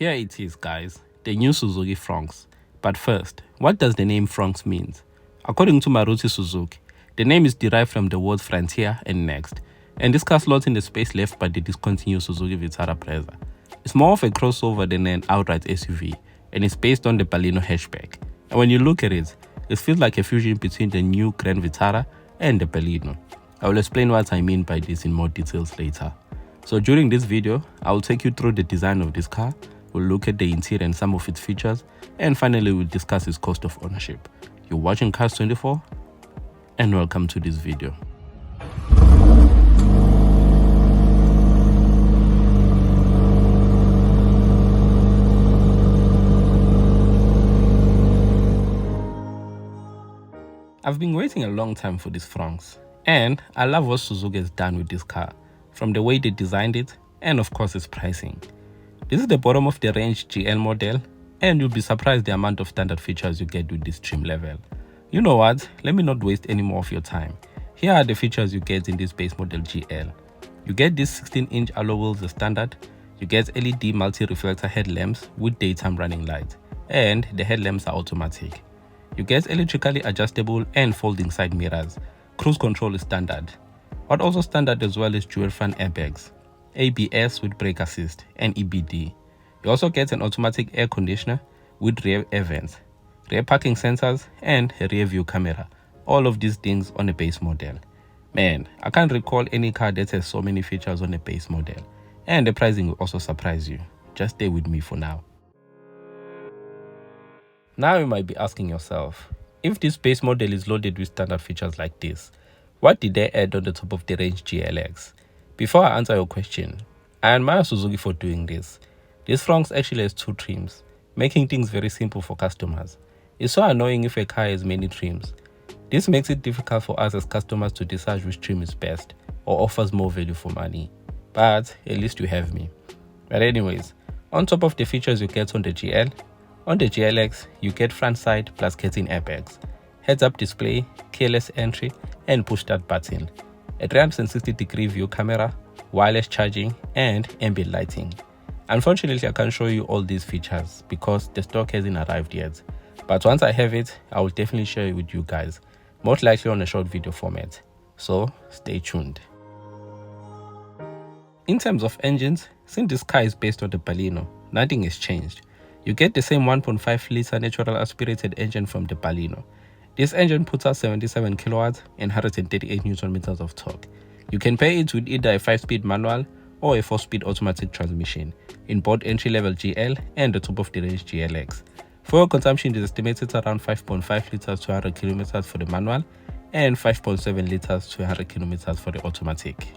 Here it is, guys, the new Suzuki Fronx. But first, what does the name Fronx mean? According to Maruti Suzuki, the name is derived from the words frontier and next, and this car slots in the space left by the discontinued Suzuki Vitara Brezza. It's more of a crossover than an outright SUV, and it's based on the Baleno hatchback. And when you look at it, it feels like a fusion between the new Grand Vitara and the Baleno. I will explain what I mean by this in more details later. So during this video, I will take you through the design of this car, we'll look at the interior and some of its features, and finally we'll discuss its cost of ownership. You're watching Cars 24, and welcome to this video. I've been waiting a long time for this Fronx, and I love what Suzuki has done with this car, from the way they designed it, and of course its pricing. This is the bottom of the range GL model, and you'll be surprised the amount of standard features you get with this trim level. You know what, let me not waste any more of your time. Here are the features you get in this base model GL. You get these 16-inch alloy wheels as standard, you get LED multi-reflector headlamps with daytime running lights, and the headlamps are automatic. You get electrically adjustable and folding side mirrors. Cruise control is standard. What also standard as well is dual front airbags, ABS with brake assist, and EBD. You also get an automatic air conditioner with rear air vents, rear parking sensors, and a rear view camera. All of these things on a base model. Man, I can't recall any car that has so many features on a base model. And the pricing will also surprise you. Just stay with me for now. Now you might be asking yourself, if this base model is loaded with standard features like this, what did they add on the top of the range GLX? Before I answer your question, I admire Suzuki for doing this. This Fronx actually has two trims, making things very simple for customers. It's so annoying if a car has many trims. This makes it difficult for us as customers to decide which trim is best or offers more value for money. But at least you have me. But anyways, on top of the features you get on the GL, on the GLX, you get front side plus curtain airbags, heads-up display, keyless entry, and push-start button, a 360-degree view camera, wireless charging, and ambient lighting. Unfortunately, I can't show you all these features because the stock hasn't arrived yet. But once I have it, I will definitely share it with you guys, most likely on a short video format. So stay tuned. In terms of engines, since this car is based on the Baleno, nothing has changed. You get the same 1.5-litre natural aspirated engine from the Baleno. This engine puts out 77 kilowatts and 138 newton meters of torque. You can pair it with either a 5-speed manual or a 4-speed automatic transmission in both entry-level GL and the top-of-the-range GLX. Fuel consumption is estimated around 5.5 liters to 100 kilometers for the manual and 5.7 liters to 100 kilometers for the automatic.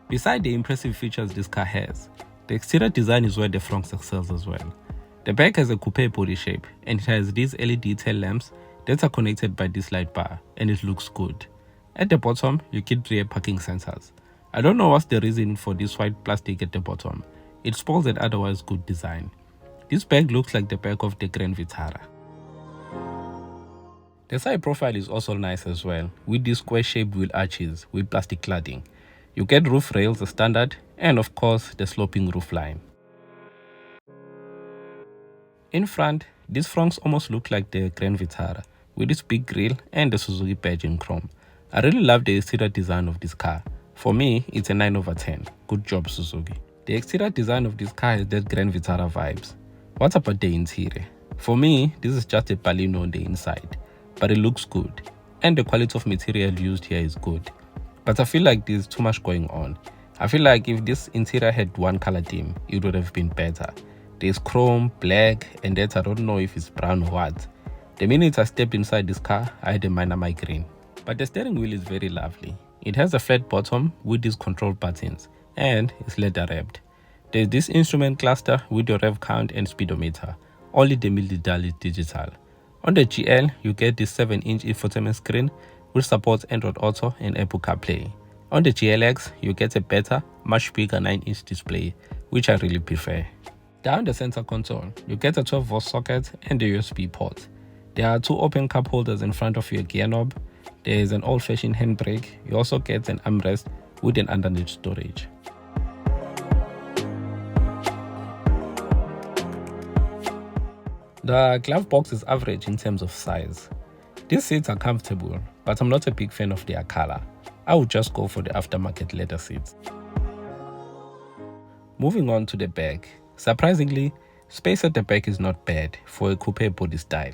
Beside the impressive features this car has, the exterior design is where the Fronx excels as well. The back has a coupe body shape and it has these LED tail lamps that are connected by this light bar, and it looks good. At the bottom, you get rear parking sensors. I don't know what's the reason for this white plastic at the bottom. It spoils an otherwise good design. This back looks like the back of the Grand Vitara. The side profile is also nice as well, with these square-shaped wheel arches with plastic cladding. You get roof rails as standard, and of course the sloping roofline. In front, this Fronx almost looks like the Grand Vitara, with its big grille and the Suzuki badge in chrome. I really love the exterior design of this car. For me, it's a 9 over 10. Good job, Suzuki. The exterior design of this car has that Grand Vitara vibes. What about the interior? For me, this is just a Baleno on the inside, but it looks good, and the quality of material used here is good. But I feel like there's too much going on. I feel like if this interior had one color theme, it would have been better. There's chrome, black, and that I don't know if it's brown or what. The minute I stepped inside this car, I had a minor migraine. But the steering wheel is very lovely. It has a flat bottom with these control buttons, and it's leather wrapped. There's this instrument cluster with your rev count and speedometer. Only the middle dial is digital. On the GL, you get this 7-inch infotainment screen which supports Android Auto and Apple CarPlay. On the GLX, you get a better, much bigger 9-inch display, which I really prefer. Down the center console, you get a 12-volt socket and a USB port. There are two open cup holders in front of your gear knob. There is an old-fashioned handbrake. You also get an armrest with an underneath storage. The glove box is average in terms of size. These seats are comfortable, but I'm not a big fan of their color. I would just go for the aftermarket leather seats. Moving on to the back. Surprisingly, space at the back is not bad for a coupe body style.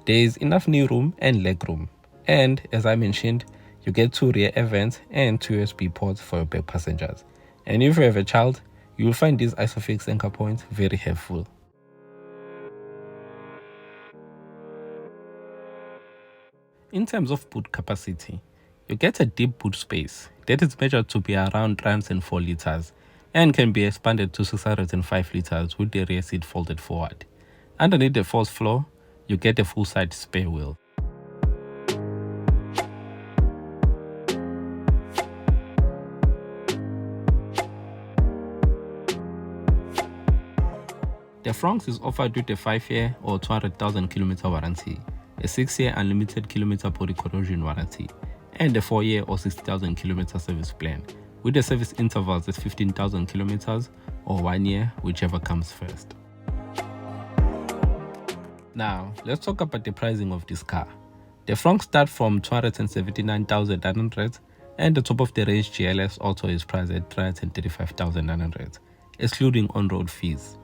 There is enough knee room and leg room. And as I mentioned, you get 2 rear air vents and 2 USB ports for your back passengers. And if you have a child, you will find these ISOFIX anchor points very helpful. In terms of boot capacity, you get a deep boot space that is measured to be around 304 liters and can be expanded to 605 liters with the rear seat folded forward. Underneath the fourth floor, you get a full-size spare wheel. The Fronx is offered with a 5-year or 200,000 kilometer warranty, a 6-year unlimited kilometer body corrosion warranty, and a 4-year or 60,000 kilometer service plan, with the service intervals at 15,000 kilometers or 1 year, whichever comes first. Now, let's talk about the pricing of this car. The Fronx starts from 279,900 and the top of the range GLS Auto is priced at 335,900, excluding on-road fees.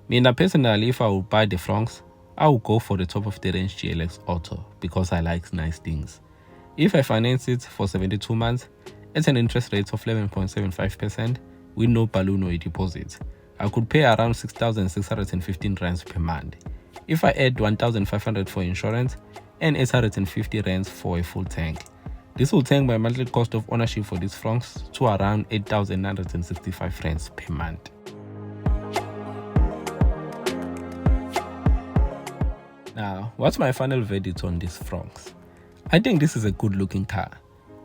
Mina personally, if I would buy the Fronx, I would go for the top of the range GLX Auto because I like nice things. If I finance it for 72 months, at an interest rate of 11.75% with no balloon or deposit, I could pay around 6,615 rands per month. If I add 1,500 for insurance and 850 rands for a full tank, this will take my monthly cost of ownership for this Fronx to around 8,965 rands per month. Now, what's my final verdict on this Fronx? I think this is a good looking car.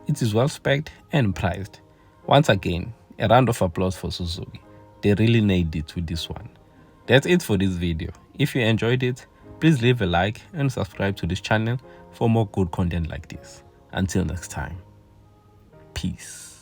It is well spec'd and priced. Once again, a round of applause for Suzuki. They really nailed it with this one. That's it for this video. If you enjoyed it, please leave a like and subscribe to this channel for more good content like this. Until next time, peace.